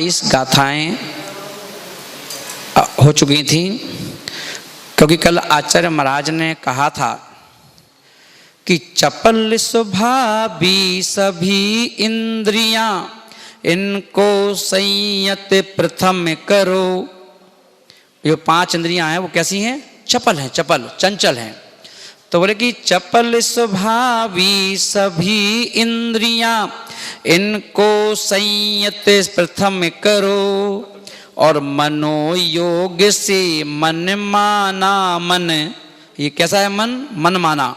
22 गाथाएं हो चुकी थी, क्योंकि कल आचार्य महाराज ने कहा था कि चपल स्वभावी सभी इंद्रियां, इनको संयत प्रथम करो। जो 5 इंद्रियां हैं वो कैसी हैं? चपल हैं, चपल चंचल हैं। तो बोले कि चपल स्वभावी सभी इंद्रियां, इनको संयत प्रथम करो, और मनोयोग से मन माना मन। ये कैसा है मन? मन माना,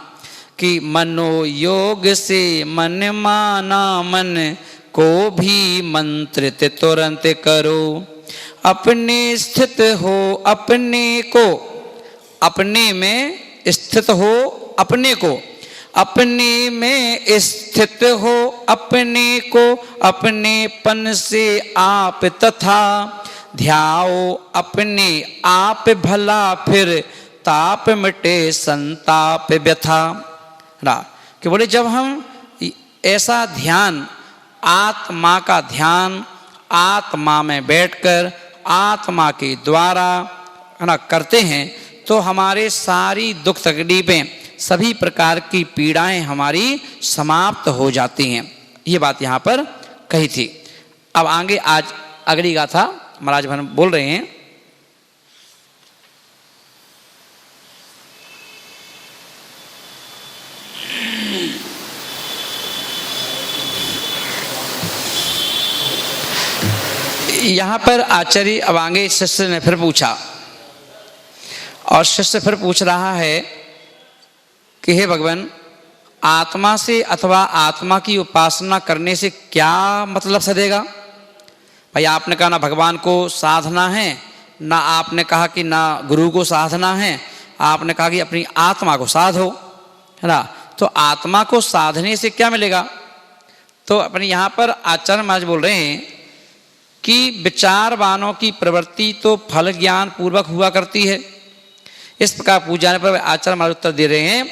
कि मनोयोग से मन माना मन को भी मंत्रित तुरंत करो। अपने स्थित हो अपने को, अपने में स्थित हो अपने को, अपने में स्थित हो अपने को, अपनेपन से आप तथा ध्याओ अपने आप भला, फिर ताप मिटे संताप व्यथा। कि बोले जब हम ऐसा ध्यान, आत्मा का ध्यान, आत्मा में बैठकर आत्मा के द्वारा करते हैं, तो हमारे सारी दुख तकलीफें, सभी प्रकार की पीड़ाएं हमारी समाप्त हो जाती हैं। ये बात यहाँ पर कही थी। अब आगे आज अगली गाथा महाराज भन बोल रहे हैं। यहाँ पर आचार्य अब आगे शिष्य ने फिर पूछा, और शिष्य फिर पूछ रहा है कि हे भगवान, आत्मा से अथवा आत्मा की उपासना करने से क्या मतलब सदेगा? भाई आपने कहा ना भगवान को साधना है, ना आपने कहा कि ना गुरु को साधना है, आपने कहा कि अपनी आत्मा को साधो, है ना। तो आत्मा को साधने से क्या मिलेगा? तो अपने यहाँ पर आचार्य महाराज बोल रहे हैं कि विचारवानों की प्रवृत्ति तो फल ज्ञान पूर्वक हुआ करती है। इस प्रकार पूछ जाने पर आचार्य महाराज उत्तर दे रहे हैं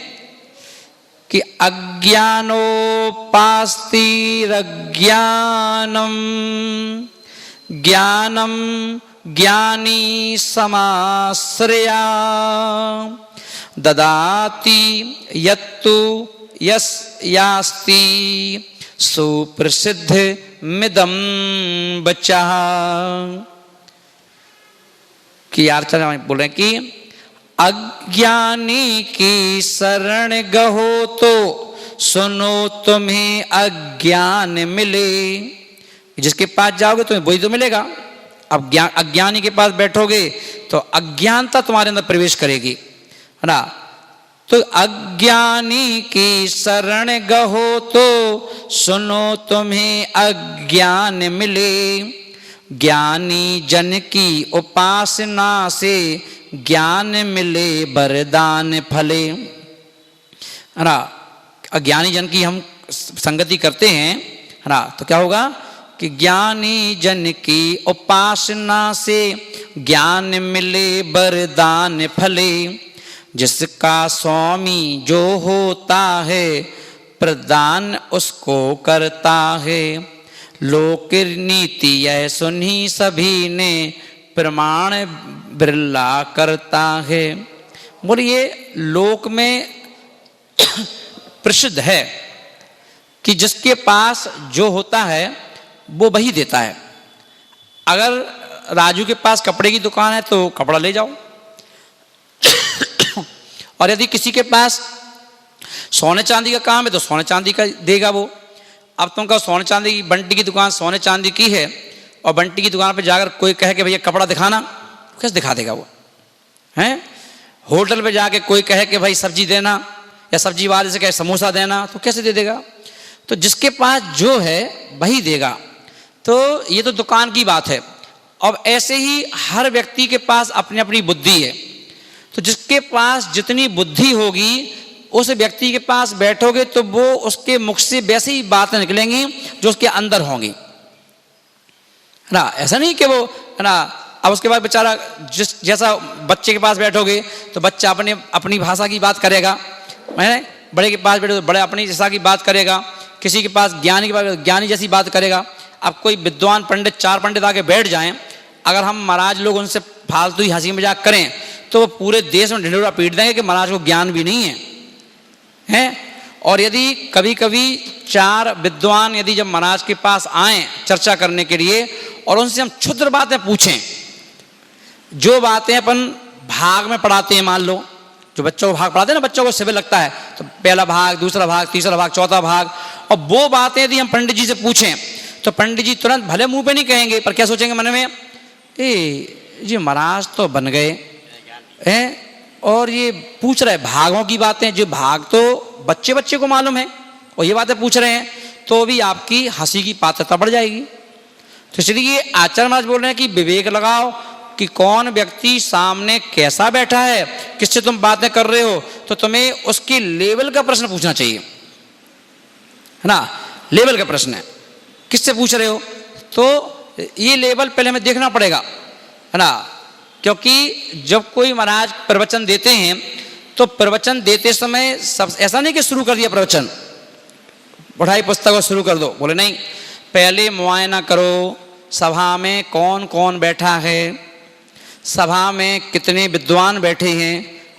कि अज्ञानोपास्तिरज्ञानम, ज्ञानम ज्ञानी समाश्रया, ददाति यत्तु यस्यास्ति सुप्रसिद्ध मिदम बच्चा। कि आचार्य बोल रहे हैं कि अज्ञानी की शरण गहो तो सुनो तुम्हें अज्ञान मिले। जिसके पास जाओगे तुम्हें वही तो मिलेगा। अब अज्ञानी के पास बैठोगे तो अज्ञानता तुम्हारे अंदर प्रवेश करेगी, है ना। तो अज्ञानी की शरण गहो तो सुनो तुम्हें अज्ञान मिले, ज्ञानी जन की उपासना से ज्ञान मिले वरदान फले। है ना, अज्ञानी जन की हम संगति करते हैं, है ना, तो क्या होगा कि ज्ञानी जन की उपासना से ज्ञान मिले वरदान फले। जिसका स्वामी जो होता है प्रदान उसको करता है, लोक नीति यह सुनी सभी ने प्रमाण बिरला करता है। बोलिए लोक में प्रसिद्ध है कि जिसके पास जो होता है वो वही देता है। अगर राजू के पास कपड़े की दुकान है तो कपड़ा ले जाओ, और यदि किसी के पास सोने चांदी का काम है तो सोने चांदी का देगा वो। अब तुम कहो सोने चांदी की, बंटी की दुकान सोने चांदी की है, और बंटी की दुकान पे जाकर कोई कहे कि भैया कपड़ा दिखाना, कैसे दिखा देगा वो? हैं? होटल पे जाके कोई कहे कि भाई सब्जी देना, या सब्जी वाले से कहे समोसा देना, तो कैसे दे देगा? तो जिसके पास जो है वही देगा। तो ये तो दुकान की बात है। अब ऐसे ही हर व्यक्ति के पास अपनी अपनी बुद्धि है। तो जिसके पास जितनी बुद्धि होगी उस व्यक्ति के पास बैठोगे तो वो उसके मुख से वैसे ही बातें निकलेंगी जो उसके अंदर होंगी, है ना। ऐसा नहीं कि वो, है ना, अब उसके बाद बेचारा जैसा बच्चे के पास बैठोगे तो बच्चा अपनी भाषा की बात करेगा, है। बड़े के पास बैठो तो बड़े अपनी जैसा की बात करेगा, किसी के पास ज्ञानी के पास ज्ञानी जैसी बात करेगा। अब कोई विद्वान पंडित, 4 पंडित आके बैठ जाएं, अगर हम महाराज लोग उनसे फालतू ही हंसी मजाक करें तो वो पूरे देश में ढिंढोरा पीट देंगे कि महाराज को ज्ञान भी नहीं है, हैं? और यदि कभी कभी 4 विद्वान यदि जब महाराज के पास आए चर्चा करने के लिए और उनसे हम क्षुद्र बातें पूछें, जो बातें अपन भाग में पढ़ाते हैं, मान लो जो बच्चों को भाग पढ़ाते हैं ना, बच्चों को सिविल लगता है तो पहला भाग, दूसरा भाग, तीसरा भाग, चौथा भाग, और वो बातें यदि हम पंडित जी से पूछें तो पंडित जी तुरंत भले मुंह पे नहीं कहेंगे पर क्या सोचेंगे मन में, जी महाराज तो बन गए हैं और ये पूछ रहे भागों की बातें, जो भाग तो बच्चे बच्चे को मालूम है और ये बातें पूछ रहे हैं, तो भी आपकी हंसी की पात्रता बढ़ जाएगी। तो इसलिए आचार्य महाराज बोल रहे हैं कि विवेक लगाओ कि कौन व्यक्ति सामने कैसा बैठा है, किससे तुम बातें कर रहे हो, तो तुम्हें उसके लेवल का प्रश्न पूछना चाहिए, है ना? लेवल का प्रश्न है, किससे पूछ रहे हो, तो ये लेवल पहले हमें देखना पड़ेगा, है ना? क्योंकि जब कोई महाराज प्रवचन देते हैं तो प्रवचन देते समय सब ऐसा नहीं कि शुरू कर दिया प्रवचन, पढ़ाई पुस्तक शुरू कर दो, बोले नहीं, पहले मुआयना करो सभा में कौन कौन बैठा है, सभा में कितने विद्वान बैठे हैं,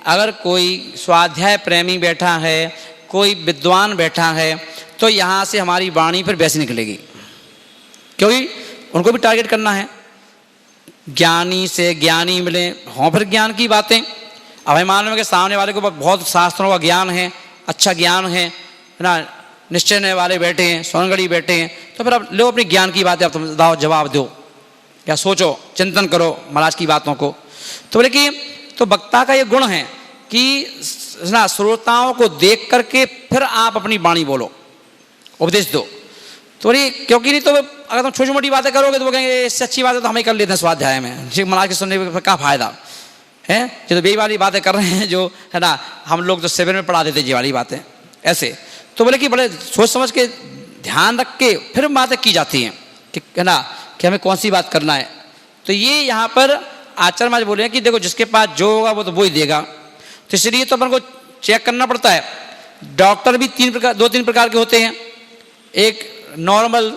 अगर कोई स्वाध्याय प्रेमी बैठा है, कोई विद्वान बैठा है, तो यहाँ से हमारी वाणी फिर वैसी निकलेगी, क्योंकि उनको भी टारगेट करना है, ज्ञानी से ज्ञानी मिले हों फिर ज्ञान की बातें। अब हमें मालूम है कि सामने वाले को बहुत शास्त्रों का ज्ञान है, अच्छा ज्ञान है ना, निश्चय नए वाले बैठे हैं, सोनगढ़ी बैठे हैं, तो फिर अब लो अपनी ज्ञान की बातें अब तुम दाओ जवाब दो या सोचो, चिंतन करो महाराज की बातों को। तो बोले कि तो वक्ता का ये गुण है कि ना श्रोताओं को देख करके फिर आप अपनी वाणी बोलो, उपदेश दो। तो बोले क्योंकि नहीं तो अगर तुम छोटी मोटी बातें करोगे तो वो कहेंगे इससे अच्छी बातें तो हम ही कर लेते हैं स्वाध्याय में, जी महाराज के सुनने में क्या फायदा है, ये तो बेई वाली बातें कर रहे हैं जो है ना, हम लोग तो शिविर में पढ़ा देते जी वाली बातें ऐसे। तो बोले कि बड़े सोच समझ के ध्यान रख के फिर बातें की जाती हैं कि है ना, कि हमें कौन सी बात करना है। तो ये यहाँ पर आचार्य महाराज बोले हैं कि देखो जिसके पास जो होगा वो तो वो ही देगा, तो इसलिए तो अपन को चेक करना पड़ता है। डॉक्टर भी 2-3 प्रकार के होते हैं, एक नॉर्मल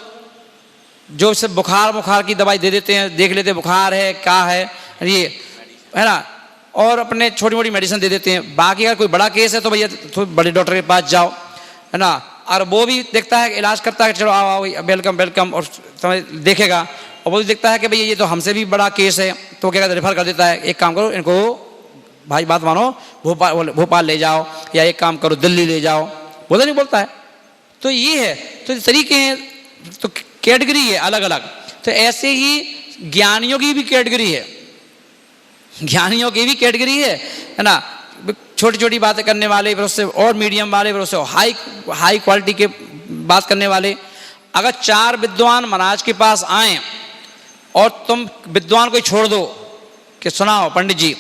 जो सिर्फ बुखार की दवाई दे देते हैं, देख लेते हैं बुखार है क्या है ये, है ना, और अपने छोटी मोटी मेडिसिन दे देते हैं। बाकी अगर कोई बड़ा केस है तो भैया तो बड़े डॉक्टर के पास जाओ, है ना, और वो भी देखता है, इलाज करता है, चलो आओ वेलकम वेलकम, और समझ देखेगा, और वो भी देखता है कि भैया ये तो हमसे भी बड़ा केस है, तो क्या कहता है रेफर कर देता है, एक काम करो इनको भाई बात मानो भोपाल ले जाओ, या एक काम करो दिल्ली ले जाओ, बोलता नहीं बोलता है। तो ये है, तो तरीके हैं, तो कैटेगरी है अलग अलग। तो ऐसे ही ज्ञानियों की भी कैटेगरी है, ज्ञानियों की भी कैटेगरी है ना, छोटी छोटी बातें करने वाले, फिर उससे और मीडियम वाले, फिर उससे हाई क्वालिटी के बात करने वाले। अगर 4 विद्वान महाराज के पास आए और तुम विद्वान को छोड़ दो कि सुनाओ पंडित जी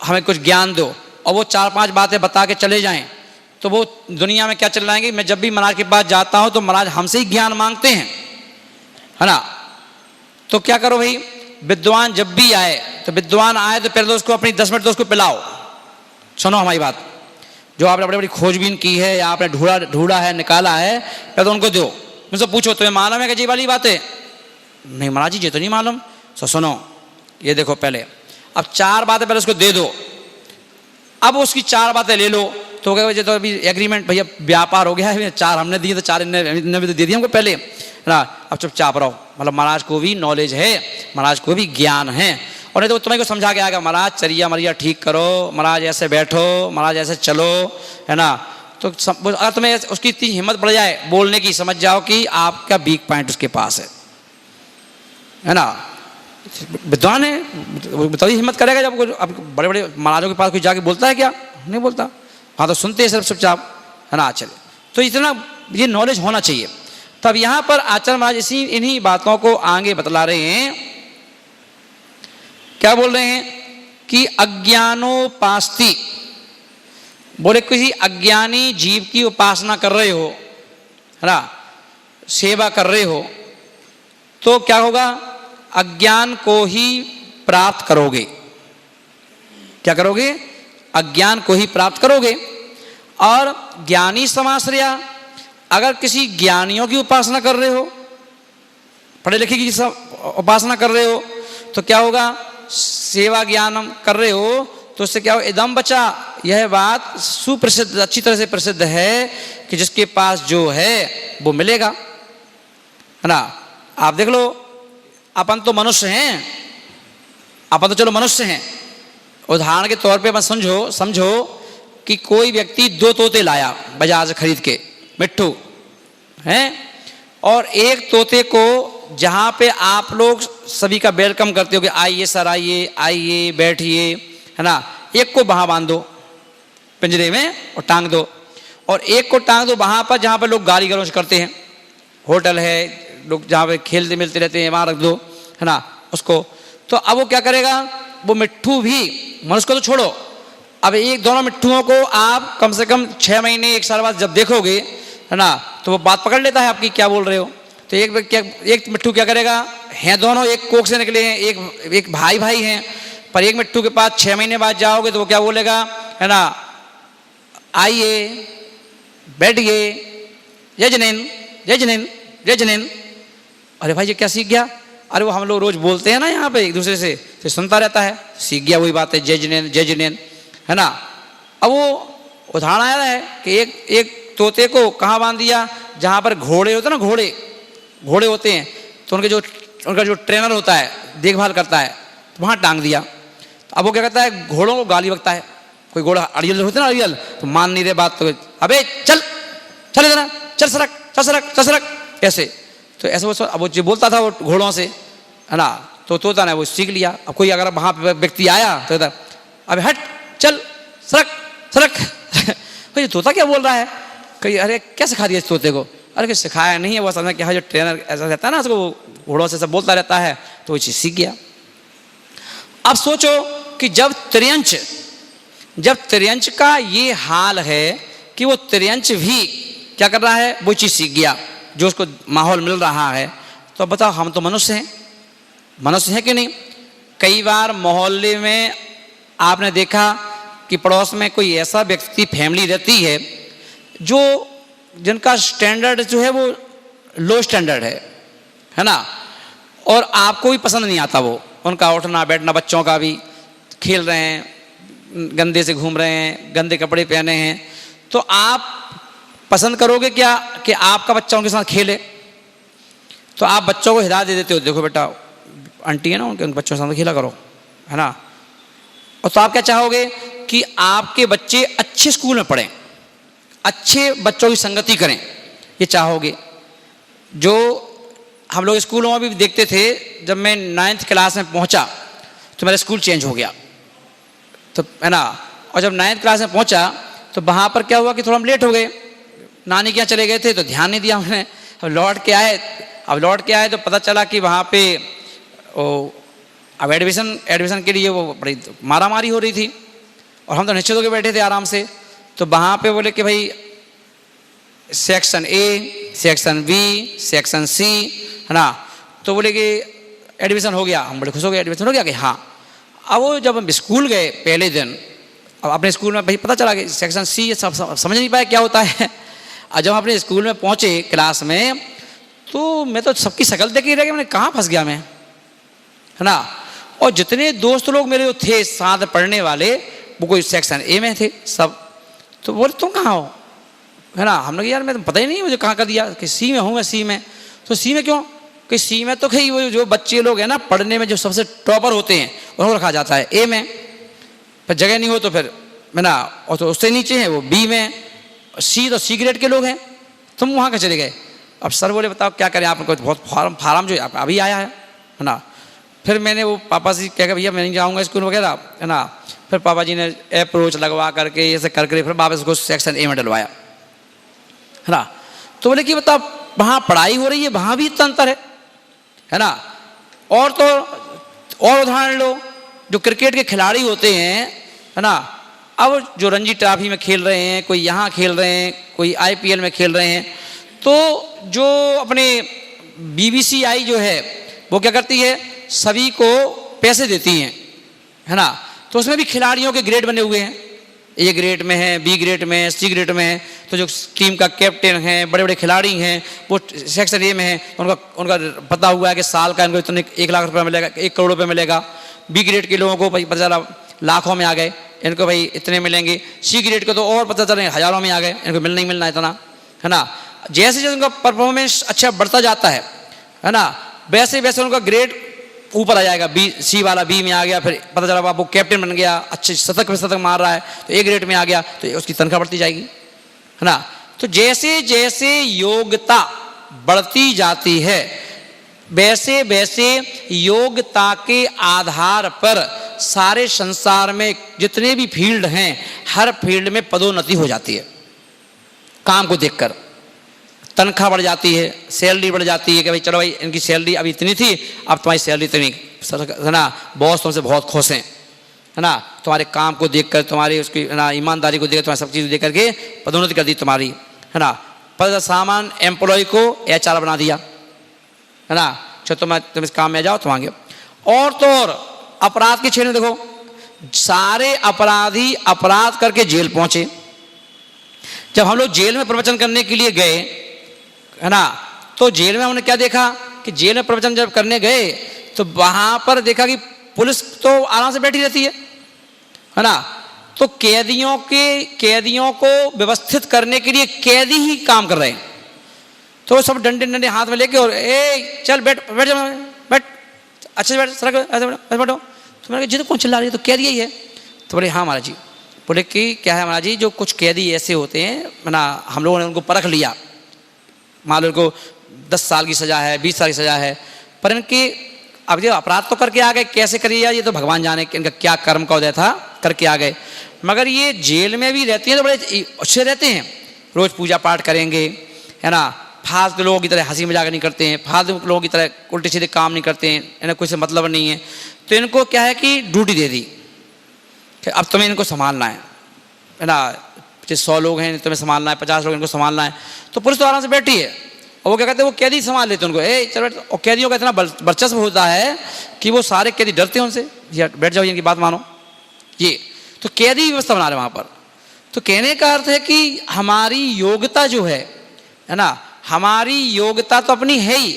हमें कुछ ज्ञान दो, और वो 4-5 बातें बता के चले जाएं, तो वो दुनिया में क्या चल रहा है, मैं जब भी महाराज के पास जाता हूं तो महाराज हमसे ही ज्ञान मांगते हैं, है ना। तो क्या करो भाई, विद्वान जब भी आए तो विद्वान आए तो पहले तो उसको अपनी 10 मिनट तो उसको पिलाओ, सुनो हमारी बात, जो आपने बड़ी बड़ी खोजबीन की है या आपने ढूंढा है निकाला है, पहले तो उनको दो। मुझसे पूछो तुम्हें मालूम है कि जी वाली बात है, नहीं महाराज जी ये तो नहीं मालूम, तो सुनो ये देखो पहले, अब 4 बातें पहले उसको दे दो, अब उसकी 4 बातें ले लो, तो क्या वजह, तो अभी एग्रीमेंट भैया व्यापार हो गया है, 4 हमने दिए तो 4 इन्होंने भी तो दे दिए हमको पहले, है ना, अब चुपचाप रहो। मतलब महाराज को भी नॉलेज है, महाराज को भी ज्ञान है, और नहीं तो तुम्हें को समझा के आएगा महाराज चरिया मरिया ठीक करो, महाराज ऐसे बैठो, महाराज ऐसे चलो, है ना। तो अगर तुम्हें उसकी इतनी हिम्मत बढ़ जाए बोलने की, समझ जाओ कि आपका वीक पॉइंट उसके पास है ना। विद्वान है तभी हिम्मत करेगा जब अब बड़े बड़े महाराजों के पास कोई जाके बोलता है क्या, नहीं बोलता, हाँ तो सुनते हैं सिर्फ चुपचाप, है ना। चले तो इतना ये नॉलेज होना चाहिए। तब यहाँ पर आचार्य महाराज इन्हीं बातों को आगे बतला रहे हैं, क्या बोल रहे हैं कि अज्ञानोपास्ति, बोले किसी अज्ञानी जीव की उपासना कर रहे हो, है ना, सेवा कर रहे हो, तो क्या होगा, अज्ञान को ही प्राप्त करोगे। क्या करोगे, अज्ञान को ही प्राप्त करोगे। और ज्ञानी समाश्रया, अगर किसी ज्ञानियों की उपासना कर रहे हो पढ़े लिखे की सब उपासना कर रहे हो तो क्या होगा, सेवा ज्ञानम कर रहे हो तो उससे क्या हो, इदम बचा। यह बात सुप्रसिद्ध, अच्छी तरह से प्रसिद्ध है कि जिसके पास जो है वो मिलेगा, है ना। आप देख लो, अपन तो मनुष्य हैं, अपन तो चलो मनुष्य हैं। उदाहरण के तौर पे अपन समझो कि कोई व्यक्ति 2 तोते लाया बाजार से खरीद के, मिट्ठू हैं, और एक तोते को जहाँ पे आप लोग सभी का वेलकम करते हो कि आइए सर, आइए आइए बैठिए, है ना, एक को वहाँ बांध दो पिंजरे में और टांग दो, और एक को टांग दो वहाँ पर जहाँ पर लोग गाली गलौज करते हैं, होटल है, लोग जहाँ पे खेलते मिलते रहते हैं, वहाँ रख दो, है ना उसको। तो अब वो क्या करेगा, वो मिट्ठू भी, मनुष्य को तो छोड़ो, अब एक दोनों मिट्ठुओं को आप कम से कम 6 महीने 1 साल बाद जब देखोगे, है ना, तो वो बात पकड़ लेता है आपकी क्या बोल रहे हो। तो एक मिट्ठू क्या करेगा, हैं दोनों एक कोख से निकले हैं, एक भाई भाई हैं, पर एक मिट्ठू के पास 6 महीने बाद जाओगे तो वो क्या बोलेगा, है ना, आइए बैठिए, जय जनेन जय जनेन जय जनेन। अरे भाई ये क्या सीख गया, अरे वो हम लोग रोज बोलते हैं ना यहाँ पे एक दूसरे से, तो सुनता रहता है, सीख गया वही बात है, जय जनेन, है ना। अब वो उदाहरण आया है कि एक तोते को कहाँ बांध दिया, जहाँ पर घोड़े होते हैं ना, घोड़े होते हैं, तो उनका जो ट्रेनर होता है, देखभाल करता है, तो वहाँ टांग दिया। तो अब वो क्या करता है, घोड़ों को गाली बकता है। कोई घोड़ा अड़ियल होते हैं ना, अड़ियल, तो मान नहीं रहे बात, तो अबे चल इधर, चल सरक ऐसे। तो ऐसे वो अब वो जो बोलता था वो घोड़ों से, है ना, तो तोता ने वो सीख लिया। अब कोई अगर वहाँ पे व्यक्ति आया तो इधर, अबे हट, चल सरक भाई तोता क्या बोल रहा है, कहीं अरे क्या सिखा दिया इस तोते को, अरे कुछ सिखाया नहीं है, वो समझा कि हाँ जो ट्रेनर ऐसा रहता है ना, उसको घोड़ों से सब बोलता रहता है, तो वो चीज़ सीख गया। अब सोचो कि जब त्रियंच का ये हाल है कि वो त्रियंच भी क्या कर रहा है, वो चीज़ सीख गया जो उसको माहौल मिल रहा है, तो बताओ हम तो मनुष्य हैं कि नहीं। कई बार मोहल्ले में आपने देखा कि पड़ोस में कोई ऐसा व्यक्ति, फैमिली रहती है जो जिनका स्टैंडर्ड जो है वो लो स्टैंडर्ड है ना, और आपको भी पसंद नहीं आता वो, उनका उठना बैठना, बच्चों का भी, खेल रहे हैं, गंदे से घूम रहे हैं, गंदे कपड़े पहने हैं, तो आप पसंद करोगे क्या कि आपका बच्चा उनके साथ खेले। तो आप बच्चों को हिदायत दे देते हो, देखो बेटा आंटी है ना, उन बच्चों के साथ खेला करो, है ना। और तो आप क्या चाहोगे कि आपके बच्चे अच्छे स्कूल में पढ़ें, अच्छे बच्चों की संगति करें, ये चाहोगे। जो हम लोग स्कूलों में भी देखते थे, जब मैं 9th क्लास में पहुंचा तो मेरा स्कूल चेंज हो गया, तो है ना, और जब 9th क्लास में पहुंचा तो वहाँ पर क्या हुआ कि थोड़ा हम लेट हो गए, नानी के यहाँ चले गए थे तो ध्यान नहीं दिया हमने। अब लौट के आए तो पता चला कि वहाँ पे अब एडमिशन के लिए वो बड़ी मारामारी हो रही थी, और हम तो निश्चित होकर बैठे थे आराम से। तो वहाँ पे बोले कि भाई section A, section B, section C, है ना, तो बोले कि एडमिशन हो गया। हम बड़े खुश हो गए, एडमिशन हो गया कि हाँ। अब वो जब हम स्कूल गए पहले दिन, अब अपने स्कूल में भाई पता चला कि सेक्शन सी सब समझ नहीं पाया क्या होता है। और जब हम अपने स्कूल में पहुँचे क्लास में, तो मैं तो सबकी शक्ल देख ही रह गया, मैंने कहाँ फंस गया मैं, है ना। और जितने दोस्त लोग मेरे थे साथ पढ़ने वाले, वो कोई सेक्शन ए में थे सब, तो बोले तुम कहाँ हो, है ना। हम लोग यार मैं तो पता ही नहीं मुझे कहाँ कर दिया कि सी में हूँ मैं, सी में। तो सी में क्यों, कि सी में तो कहीं वो जो बच्चे लोग हैं ना पढ़ने में जो सबसे टॉपर होते हैं उनको रखा जाता है ए में, पर जगह नहीं हो तो फिर, है ना, और तो उससे नीचे है वो बी में, सी तो सी ग्रेड के लोग हैं, तुम वहाँ का चले गए। अब सर बोले बताओ क्या करें, आपको बहुत फार्म जो आपका अभी आया है ना। फिर मैंने वो पापा से कह भैया मैं नहीं जाऊँगा स्कूल वगैरह, है ना। फिर पापा जी ने अप्रोच लगवा करके ऐसे करके फिर वापस उसको सेक्शन ए में डलवाया, है ना। तो बोले कि बताओ वहाँ पढ़ाई हो रही है, वहाँ भी इतना अंतर है ना। और तो और उदाहरण लो, जो क्रिकेट के खिलाड़ी होते हैं, है ना, अब जो रणजी ट्रॉफी में खेल रहे हैं, कोई यहाँ खेल रहे हैं, कोई IPL में खेल रहे हैं, तो जो अपने BBCI जो है वो क्या करती है, सभी को पैसे देती हैं, है ना। तो उसमें भी खिलाड़ियों के ग्रेड बने हुए हैं, A ग्रेड में है, B ग्रेड में है, C ग्रेड में है। तो जो टीम का कैप्टन है, बड़े बड़े खिलाड़ी हैं, वो सेक्शन ए में हैं, उनका पता हुआ है कि साल का इनको इतने 1 लाख रुपये मिलेगा, 1 करोड़ रुपये मिलेगा। बी ग्रेड के लोगों को भाई पता चला लाखों में आ गए, इनको भाई इतने मिलेंगे। सी ग्रेड को तो और पता चले हज़ारों में आ गए, इनको मिलना ही मिलना इतना, है ना। जैसे जैसे उनका परफॉर्मेंस अच्छा बढ़ता जाता है ना, वैसे वैसे उनका ग्रेड ऊपर आ जाएगा। बी, सी वाला बी में आ गया, फिर पता चला वो कैप्टन बन गया, अच्छे शतक पे शतक मार रहा है, तो ए ग्रेड में आ गया, तो उसकी तनख्वाह बढ़ती जाएगी, है ना। तो जैसे जैसे योग्यता बढ़ती जाती है, वैसे वैसे योग्यता के आधार पर सारे संसार में जितने भी फील्ड हैं, हर फील्ड में पदोन्नति हो जाती है। काम को देखकर तनख्वाह बढ़ जाती है, सैलरी बढ़ जाती है कि भाई चलो भाई इनकी सैलरी अभी इतनी थी, अब तुम्हारी सैलरी इतनी, है ना। बॉस तुमसे बहुत खुश हैं, है ना, तुम्हारे काम को देखकर, तुम्हारी उसकी ना ईमानदारी को देखकर, तुम्हारी सब चीज़ देख करके पदोन्नति कर दी तुम्हारी, है ना। पर सामान एम्प्लॉय को HR बना दिया, है ना। चलो तुम इस काम में आ जाओ, तुम आगे। और तो और अपराध के क्षेत्र में देखो, सारे अपराधी अपराध करके जेल पहुंचे। जब हम लोग जेल में प्रवचन करने के लिए गए, है ना, तो जेल में हमने क्या देखा कि जेल में प्रवचन जब करने गए तो वहां पर देखा कि पुलिस तो आराम से बैठी रहती है ना। तो कैदियों को व्यवस्थित करने के लिए कैदी ही काम कर रहे हैं। तो सब डंडे डंडे हाथ में लेके और चल बैठ जा, बैठ अच्छे से बैठ, सड़क ऐसे बैठो। तो मैंने कहा जी तो कौन चिल्ला रही है, तो कैदी ही है। तो बोले हाँ महाराज जी। बोले कि क्या है महाराज जी, जो कुछ कैदी ऐसे होते हैं, है ना, हम लोगों ने उनको परख लिया, मान लो इनको 10 साल की सज़ा है, 20 साल की सज़ा है, पर इनकी अब ये अपराध तो करके आ गए, कैसे करिए ये तो भगवान जाने कि इनका क्या कर्म का उदय था, करके आ गए। मगर ये जेल में भी रहती हैं तो बड़े अच्छे रहते हैं, रोज़ पूजा पाठ करेंगे, है ना, फालतू लोगों की तरह हंसी मजाक नहीं करते हैं, फालतू लोगों की तरह उल्टे सीधे काम नहीं करते हैं, इन्हें कोई से मतलब नहीं है। तो इनको क्या है कि ड्यूटी दे दी कि अब तुम्हें इनको संभालना है ना। 100 लोग हैं, तुम्हें संभालना है, 50 लोग इनको संभालना है। तो पुलिस तो आराम से बैठी है, और वो क्या कहते हैं, वो कैदी संभाल लेते हैं उनको, चलो। और कैदियों का इतना वर्चस्व होता है कि वो सारे कैदी डरते हैं उनसे, या बैठ जाओ, इनकी बात मानो। ये तो कैदी व्यवस्था बना रहे वहाँ पर। तो कहने का अर्थ है कि हमारी योग्यता जो है ना, हमारी योग्यता तो अपनी है ही,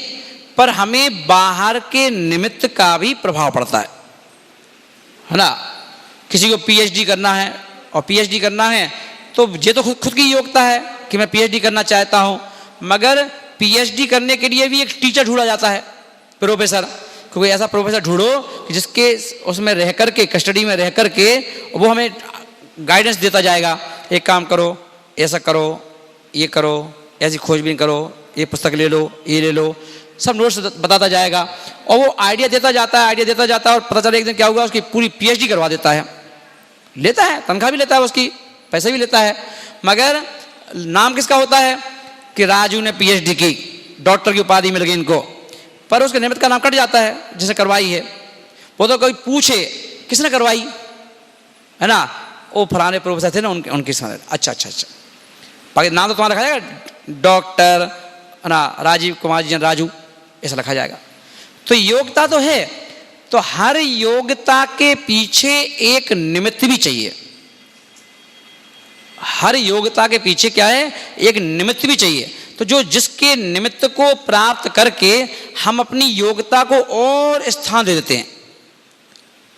पर हमें बाहर के निमित्त का भी प्रभाव पड़ता है ना। किसी को PhD करना है, और PhD करना है तो ये तो खुद की योग्यता है कि मैं PhD करना चाहता हूँ, मगर PhD करने के लिए भी एक टीचर ढूंढा जाता है, प्रोफेसर। कोई ऐसा प्रोफेसर ढूंढो कि जिसके उसमें रह कर के, कस्टडी में रह कर के वो हमें गाइडेंस देता जाएगा, एक काम करो, ऐसा करो, ये करो, ऐसी खोजबीन करो, ये पुस्तक ले लो, ये ले लो, सब नोट्स बताता जाएगा। और वो आइडिया देता जाता है, और पता चले एक दिन क्या हुआ, उसकी पूरी PhD करवा देता है, लेता है, तनख्वाह भी लेता है, उसकी पैसे भी लेता है, मगर नाम किसका होता है कि राजू ने PhD की, डॉक्टर की उपाधि मिल गई इनको, पर उसके निमित्त का नाम कट जाता है जिसे करवाई है। वो तो कोई पूछे किसने करवाई, है ना, वो फलाने प्रोफेसर थे ना, उनके साथ। अच्छा, बाकी नाम तो तुम्हारा लिखा जाएगा, डॉक्टर, है ना, राजीव कुमार जी राजू, ऐसा लिखा जाएगा। तो योग्यता तो है, तो हर योग्यता के पीछे एक निमित्त भी चाहिए। हर योग्यता के पीछे क्या है, एक निमित्त भी चाहिए। तो जो जिसके निमित्त को प्राप्त करके हम अपनी योग्यता को और स्थान दे देते हैं,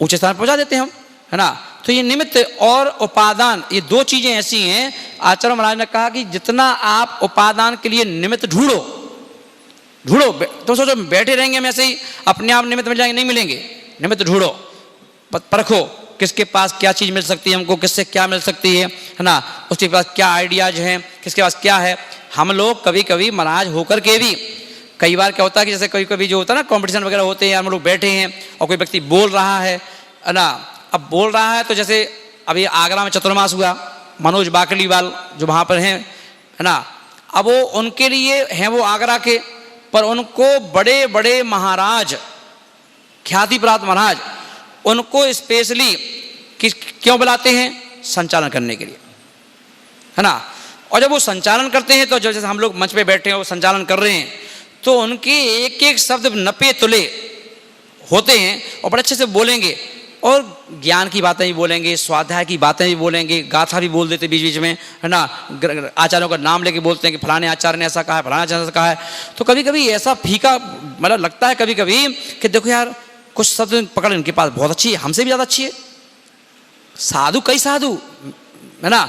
ऊंचे स्थान पहुंचा देते हैं हम, है ना। तो ये निमित्त और उपादान, ये 2 चीजें ऐसी हैं। आचार्य महाराज ने कहा कि जितना आप उपादान के लिए निमित्त ढूंढो, तो सोचो बैठे रहेंगे हम ऐसे ही, अपने आप निमित्त मिल जाएंगे, नहीं मिलेंगे। निमित्त ढूंढो, परखो किसके पास क्या चीज़ मिल सकती है, हमको किससे क्या मिल सकती है ना, उसके पास क्या आइडियाज हैं, किसके पास क्या है। हम लोग कभी कभी महाराज होकर के भी, कई बार क्या होता है कि जैसे कभी कभी जो होता है ना, कंपटीशन वगैरह होते हैं, हम लोग बैठे हैं और कोई व्यक्ति बोल रहा है ना, अब बोल रहा है तो जैसे अभी आगरा में चतुर्मास हुआ, मनोज बाकलीवाल जो वहाँ पर हैं, है ना, अब वो उनके लिए हैं, वो आगरा के, पर उनको बड़े बड़े महाराज, ख्याति प्राप्त महाराज, उनको स्पेशली क्यों बुलाते हैं, संचालन करने के लिए, है ना। और जब वो संचालन करते हैं तो जैसे हम लोग मंच पे बैठे हैं, वो संचालन कर रहे हैं, तो उनके एक एक शब्द नपे तुले होते हैं और बड़े अच्छे से बोलेंगे। और ज्ञान की बातें भी बोलेंगे, स्वाध्याय की बातें भी बोलेंगे, गाथा भी बोल देते बीच बीच में, है ना, आचार्यों का नाम लेके बोलते हैं कि फलाने आचार्य ने ऐसा कहा है, फलाना आचार्य ने ऐसा कहा है। तो कभी कभी ऐसा फीका मतलब लगता है कभी कभी कि देखो यार कुछ शब्द पकड़ इनके पास बहुत अच्छी है, हमसे भी ज़्यादा अच्छी है, साधु कई साधु, है ना,